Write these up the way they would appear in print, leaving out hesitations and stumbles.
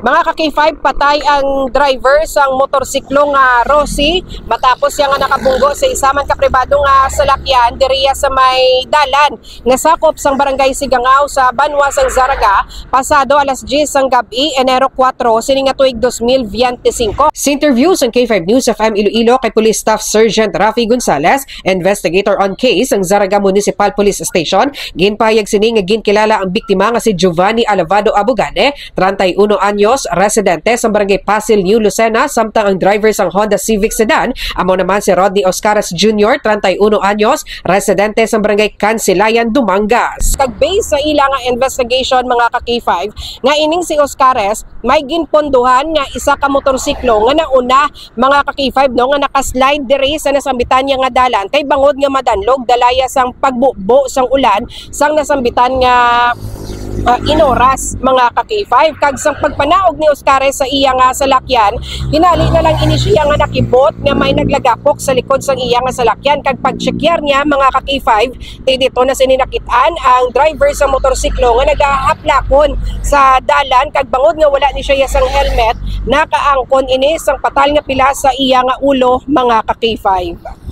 Mga ka-K5, patay ang driver sang motorsiklo nga Rosie matapos yang nakabunggo sa isaman ka pribado nga salakyan diriya sa may dalan nga sakop sang barangay Sigangaw sa Banwa sang Zaraga pasado alas 10 sang gabi Enero 4 sining nga tuig 2025. Sa interview sang K5 News FM Iloilo kay Police Staff Sergeant Rafi Gonzales, investigator on case ang Zaraga Municipal Police Station, ginpahayag sini nga ginkilala ang biktima nga si Giovanni Alvado Abogade, 31 anyos, residente sa barangay Pasil, New Lucena, samtang ang driver sang Honda Civic Sedan amo naman si Rodney Oscares Jr., 31 anyos, residente sa barangay Cansilayan, Dumangas. Kag base sa ilang investigation mga ka-K5 nga ining si Oscares may ginponduhan nga isa ka motorsiklo nga nauna mga ka-K5 no nga nakaslide diri sa nasambitan niya nga dalan kay bangod nga madanlog dalaya sang pagbubo sang ulan sang nasambitan nga inoras mga ka-K5. Kag sang pagpanaog ni Oscares sa iya nga salakyan, hinali na lang ini siya nga nakibot nga may naglagapok sa likod sang iya nga salakyan. Kag pag-checkyer niya mga ka-K5, dito na sininakitaan ang driver sa motorsiklo nga nagahaplakon sa dalan kag bangod nga wala ni siya sang helmet, nakaangkon ini sang patal nga pila sa iya nga ulo mga ka-K5.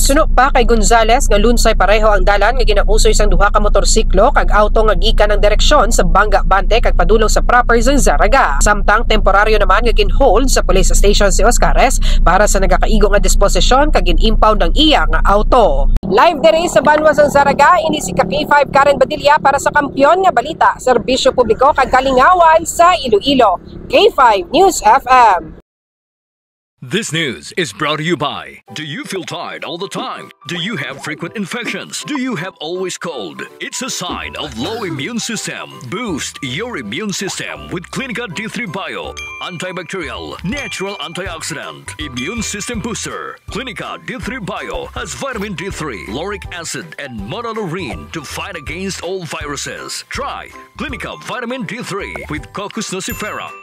Suno pa kay Gonzales nga lunsay pareho ang dalan nga ginapusoy sang duha ka motorsiklo kag auto nga gikan ng direksyon sa Banga Bante kag padulong sa proper sa Zaraga. Samtang temporaryo naman nga ginhold sa police station si Oscares para sa nagakaigo nga disposisyon kag gin-impound ang iya nga auto. Live diri sa Banwa sa Zaraga ini si K5 Karen Badilla para sa Kampiyon nga Balita, Serbisyo Publiko kag Kalingawan sa Iloilo. K5 News FM. This news is brought to you by: do you feel tired all the time? Do you have frequent infections? Do you have always cold? It's a sign of low immune system. Boost your immune system with Clinica D3 Bio, antibacterial, natural antioxidant, immune system booster. Clinica D3 Bio has vitamin D3, lauric acid, and monolurine to fight against all viruses. Try Clinica Vitamin D3 with Coccus nocifera.